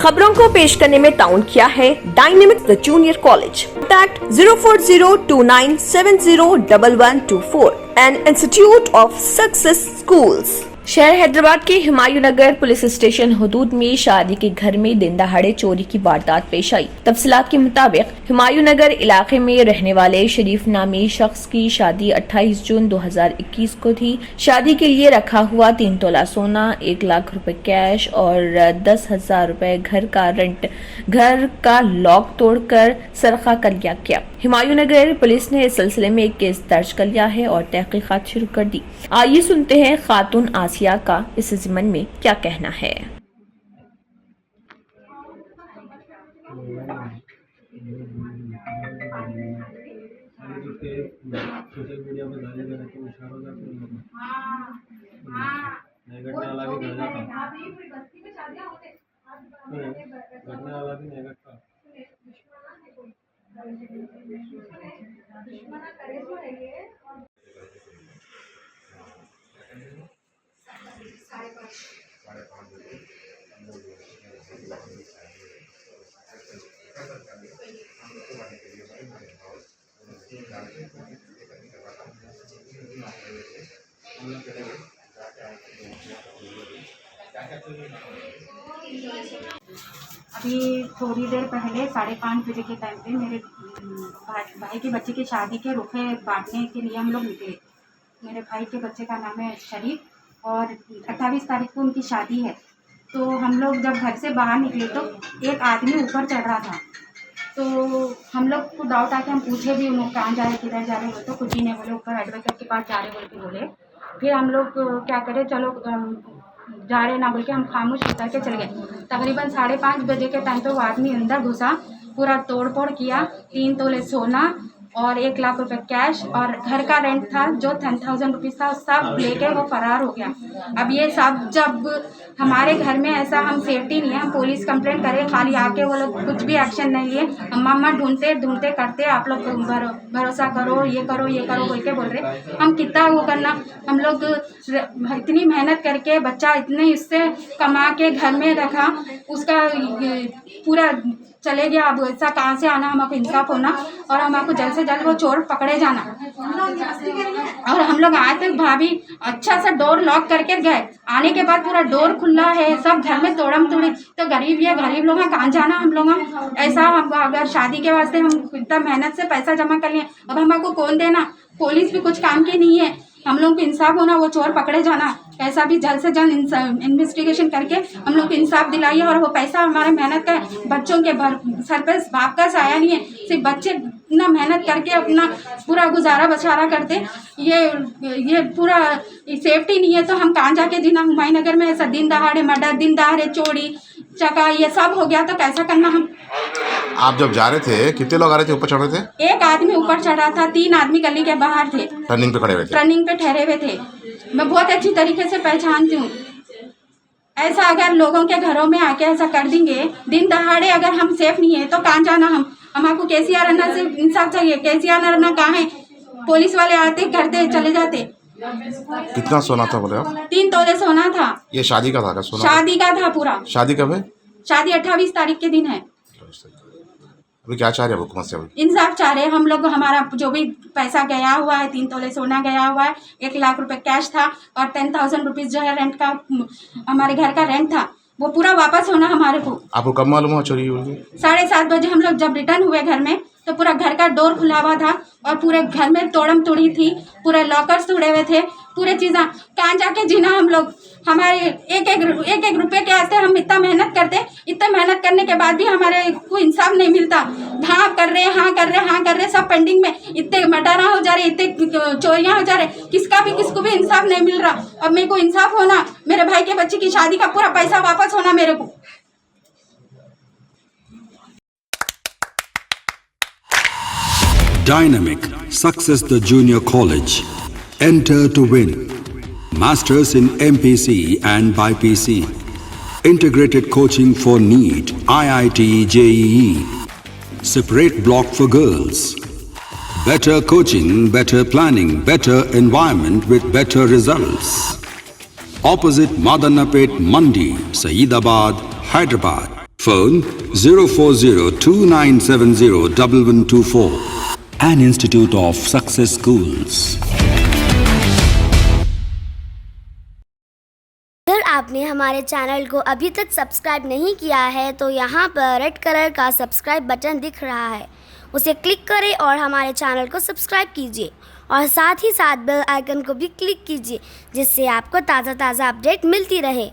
खबरों को पेश करने में ताउन किया है dynamic the junior college. Contact 04029701124 and institute of success schools. शहर हैदराबाद के हुमायूं नगर पुलिस स्टेशन हदूद में शादी के घर में दिन दहाड़े चोरी की वारदात पेश आई। तफसीलात के मुताबिक हुमायूं नगर इलाके में रहने वाले शरीफ नामी शख्स की शादी 28 जून 2021 को थी। शादी के लिए रखा हुआ 3 तोला सोना, 1 लाख रुपए कैश और 10,000 रुपए घर का रेंट घर का लॉक तोड़कर सरखा कर लिया गया। हुमायूं नगर पुलिस ने इस सिलसिले में एक केस दर्ज कर लिया है और तहकीकात शुरू कर दी। आइए सुनते हैं खातून आसिया का इस ज़िमन में क्या कहना है। सोशल मीडिया पे डाले गए तो इशारा होता है घटने वाला भी घर जाता घटने वाला भी नहीं घटता। अभी थोड़ी देर पहले 5:30 बजे के टाइम पे मेरे भाई के बच्चे की शादी के रुपए बांटने के लिए हम लोग निकले। मेरे भाई के बच्चे का नाम है शरीफ और 28 तारीख को उनकी शादी है। तो हम लोग जब घर से बाहर निकले तो एक आदमी ऊपर चढ़ रहा था। तो हम लोग को डाउट आके हम पूछे भी उन्होंने कहाँ जा रहे किधर जा रहे बोले तो कुछ ही नहीं बोले, ऊपर एडवोकेट के पास जा रहे बोल के बोले। फिर हम लोग क्या करें, चलो जा रहे ना बोल के हम खामोश उतर के चले गए। तकरीबन 5:30 बजे के टाइम पे वो आदमी अंदर घुसा, पूरा तोड़ फोड़ किया, 3 तोले सोना और 1 लाख रुपए कैश और घर का रेंट था जो 10,000 रुपीज़ था सब लेके वो फरार हो गया। अब ये सब जब हमारे घर में ऐसा हम सेफ्टी नहीं है, हम पुलिस कंप्लेंट करें, खाली आके वो लोग कुछ भी एक्शन नहीं लिए। अम्मा ढूंढते ढूंढते करते आप लोग भरोसा करो ये करो बोल के बोल रहे। हम कितना वो करना, हम लोग इतनी मेहनत करके बच्चा इतने इससे कमा के घर में रखा, उसका पूरा चले गया। अब ऐसा कहाँ से आना, हमको इंसाफ होना और हमको जल्द से जल्द वो चोर पकड़े जाना। और हम लोग आए थे, भाभी अच्छा सा डोर लॉक करके गए। आने के बाद पूरा डोर खुला है, सब घर में तोड़म तोड़ी। तो गरीब लोग हैं, कहाँ जाना हम लोग। ऐसा हम अगर शादी के वास्ते हम इतना मेहनत से पैसा जमा कर लिए, अब हमको कौन देना। पुलिस भी कुछ काम की नहीं है, हम लोग को इंसाफ होना, वो चोर पकड़े जाना। पैसा भी जल्द से जल्द इन्वेस्टिगेशन करके हम लोग को इंसाफ दिलाइए। और वो पैसा हमारे मेहनत का बच्चों के सर पे बाप का साया नहीं है, सिर्फ बच्चे इतना मेहनत करके अपना पूरा गुजारा बचारा करते। ये पूरा सेफ्टी नहीं है तो हम कहाँ जाके जीना। हुमायूं नगर में ऐसा दिन दहाड़े मर्डर, दिन दहाड़े चोरी चका ये सब हो गया तो कैसा करना हम। आप जब जा रहे थे कितने लोग आ रहे थे, ऊपर चढ़ रहे थे? एक आदमी ऊपर चढ़ा था, 3 आदमी गली के बाहर थे, टर्निंग पे खड़े हुए थे। टर्निंग पे ठहरे हुए थे। मैं बहुत अच्छी तरीके से पहचानती हूँ। ऐसा अगर लोगों के घरों में आके ऐसा कर देंगे दिन दहाड़े, अगर हम सेफ नहीं है तो कहाँ जाना हम। हमको केसीआर अन्ना से इंसाफ चाहिए। केसीआर अन्ना कहाँ है? पुलिस वाले आते करते चले जाते। कितना सोना था बोले आप? 3 तोले सोना था। ये शादी का था सोना? शादी का था पूरा। शादी कब है? शादी 28 तारीख के दिन है। अभी क्या चाह रहे हैं हुकूमत से? इंसाफ चाह रहे हैं हम लोग। हमारा जो भी पैसा गया हुआ है, 3 तोले सोना गया हुआ है, 1 लाख रुपए कैश था और 10,000 रुपीज़ जो है रेंट का, हमारे घर का रेंट था, वो पूरा वापस होना हमारे को। आपको कब मालूम हुआ चोरी हुई? 7:30 बजे हम लोग जब रिटर्न हुए घर में तो पूरा घर का डोर खुला हुआ था और पूरे घर में तोड़म तोड़ी थी, पूरे लॉकर्स तोड़े हुए थे, पूरे चीज़ें। कहाँ जाके जीना हम लोग। हमारे एक एक रुपए के वास्ते हम इतना मेहनत करते, इतना मेहनत करने के बाद भी हमारे को इंसाफ नहीं मिलता। हाँ कर रहे सब पेंडिंग में। इतने मर्डर हो जा रहे, इतने चोरियाँ हो जा रहे, किसको भी इंसाफ नहीं मिल रहा। अब मेरे को इंसाफ होना, मेरे भाई के बच्चे की शादी का पूरा पैसा वापस होना मेरे को। Dynamic Success the Junior College. Enter to win. Masters in MPC and BPC. Integrated coaching for NEET, IIT, JEE. Separate block for girls. Better coaching, better planning, better environment with better results. Opposite Madanapet Mandi, Saeedabad, Hyderabad. Phone 04029701124. An Institute of Success Schools. अगर आपने हमारे channel को अभी तक subscribe नहीं किया है तो यहाँ पर रेड कलर का सब्सक्राइब बटन दिख रहा है, उसे क्लिक करें और हमारे चैनल को सब्सक्राइब कीजिए और साथ ही साथ बेल आइकन को भी क्लिक कीजिए जिससे आपको ताज़ा अपडेट मिलती रहे।